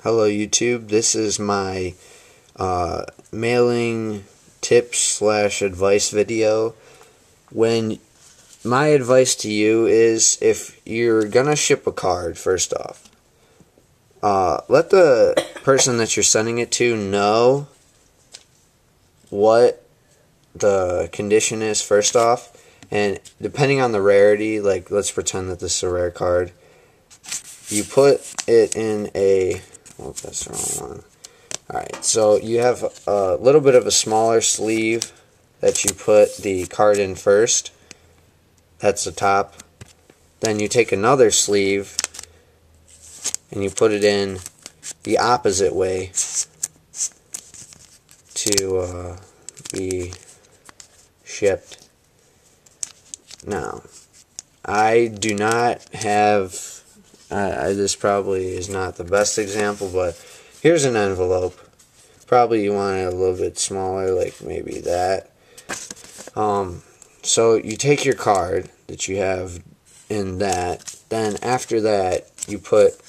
Hello YouTube, this is my mailing tips slash advice video. My advice to you is, if you're gonna ship a card, first off, let the person that you're sending it to know what the condition is first off, and depending on the rarity, like let's pretend that this is a rare card, you put it in a, oh, that's the wrong one. Alright, so you have a little bit of a smaller sleeve that you put the card in first. That's the top. Then you take another sleeve and you put it in the opposite way to be shipped. Now, I do not have, this probably is not the best example, but here's an envelope. Probably you want it a little bit smaller, like maybe that. So you take your card that you have in that, then after that you put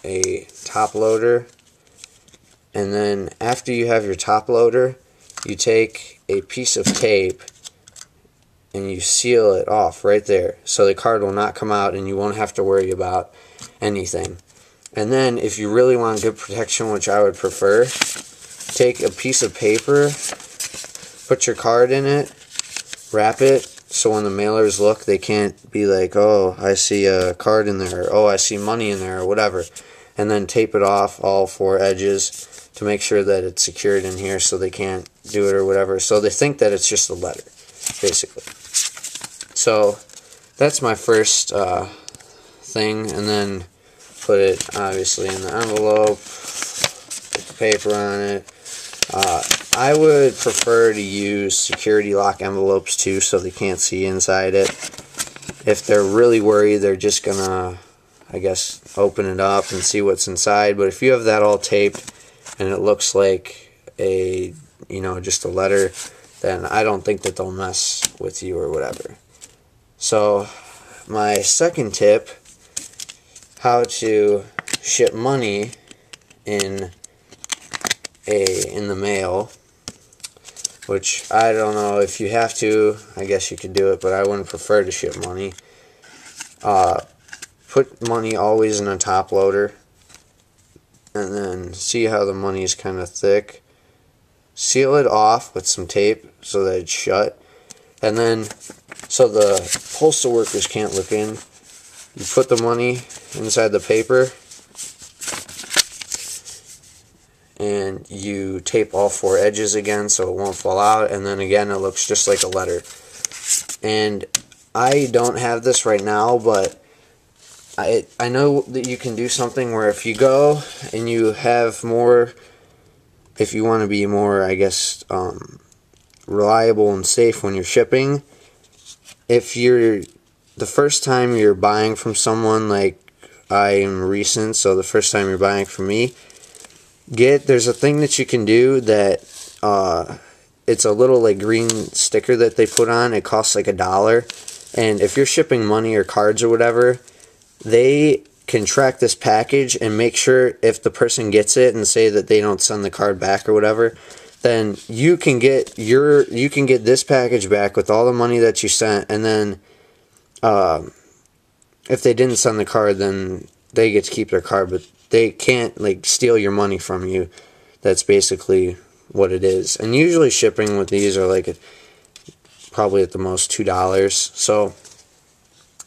a top loader, and then after you have your top loader, you take a piece of tape and you seal it off right there, so the card will not come out and you won't have to worry about anything. And then if you really want good protection, which I would prefer, take a piece of paper, put your card in it, wrap it, so when the mailers look, they can't be like, oh, I see a card in there, or oh, I see money in there, or whatever. And then tape it off all four edges to make sure that it's secured in here so they can't do it or whatever. So they think that it's just a letter, basically. So that's my first thing, and then put it obviously in the envelope, put the paper on it. I would prefer to use security lock envelopes too, so they can't see inside it. If they're really worried, they're just gonna, I guess, open it up and see what's inside. But if you have that all taped and it looks like a, just a letter, then I don't think that they'll mess with you or whatever. So my second tip, how to ship money in the mail, which I don't know if you have to. I guess you could do it, but I wouldn't prefer to ship money. Put money always in a top loader, and then see how the money is kind of thick. Seal it off with some tape so that it's shut, and then so the postal workers can't look in, you put the money inside the paper and you tape all four edges again so it won't fall out, and then again it looks just like a letter. And I don't have this right now, but I know that you can do something where if you go and you have more, if you want to be more, I guess, reliable and safe when you're shipping, if you're the first time you're buying from someone, like I am recent, so the first time you're buying from me, there's a thing that you can do that it's a little like green sticker that they put on. It costs like $1, and if you're shipping money or cards or whatever, they can track this package and make sure if the person gets it and say that they don't send the card back or whatever, then you can get this package back with all the money that you sent, and then if they didn't send the card, then they get to keep their card, but they can't like steal your money from you. That's basically what it is. And usually shipping with these are like probably at the most $2. So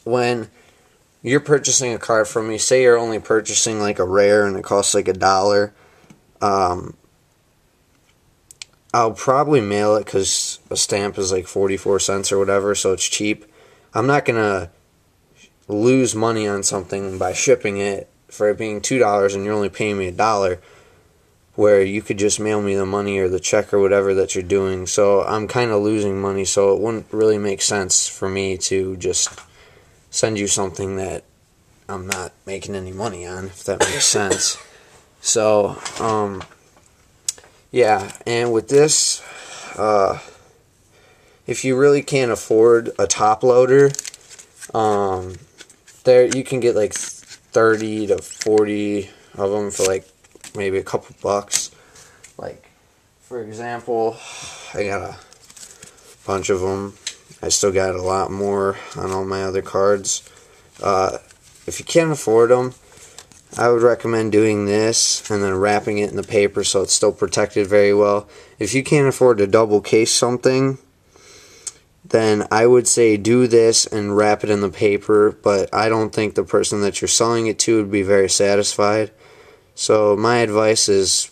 when you're purchasing a card from me, say you're only purchasing like a rare and it costs like $1, I'll probably mail it because a stamp is like 44 cents or whatever, so it's cheap. I'm not gonna lose money on something by shipping it for it being $2 and you're only paying me $1, where you could just mail me the money or the check or whatever that you're doing. So I'm kind of losing money, so it wouldn't really make sense for me to just send you something that I'm not making any money on, if that makes sense. So yeah, and with this, if you really can't afford a top loader, there you can get like 30 to 40 of them for like maybe a couple bucks. Like, for example, I got a bunch of them. I still got a lot more on all my other cards. If you can't afford them, I would recommend doing this and then wrapping it in the paper so it's still protected very well. If you can't afford to double case something, then I would say do this and wrap it in the paper, but I don't think the person that you're selling it to would be very satisfied. So my advice is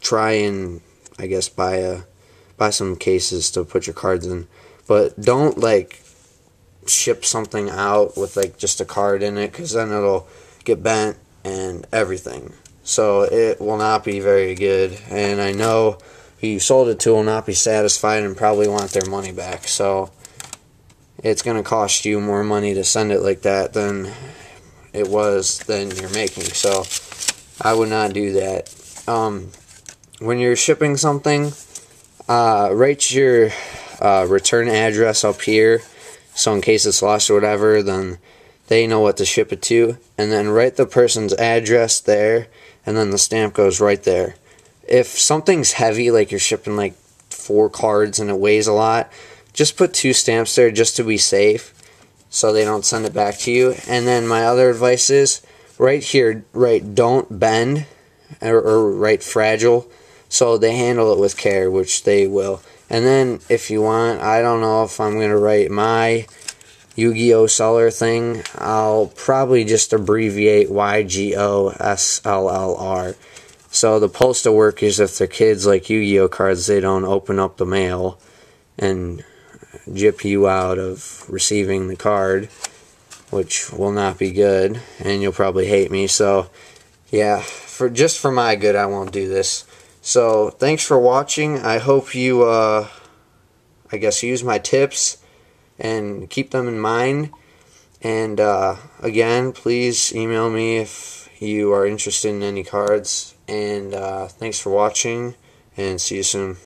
try and, I guess, buy some cases to put your cards in, but don't like ship something out with like just a card in it, because then it'll get bent and everything. So it will not be very good, and I know who you sold it to will not be satisfied and probably want their money back. So it's going to cost you more money to send it like that than you're making. So I would not do that. When you're shipping something, write your return address up here, so in case it's lost or whatever, then they know what to ship it to, and then write the person's address there, and then the stamp goes right there. If something's heavy, like you're shipping like 4 cards and it weighs a lot, just put 2 stamps there just to be safe, so they don't send it back to you. And then my other advice is, right here, write don't bend, or write fragile, so they handle it with care, which they will. And then if you want, I don't know if I'm going to write my Yugioh seller thing, I'll probably just abbreviate YGOSLLR. So the postal workers, if their kids like Yu-Gi-Oh cards, they don't open up the mail and gyp you out of receiving the card, which will not be good, and you'll probably hate me. So yeah, just for my good, I won't do this. So thanks for watching. I hope you I guess use my tips and keep them in mind. And again, please email me if you are interested in any cards. And thanks for watching, and see you soon.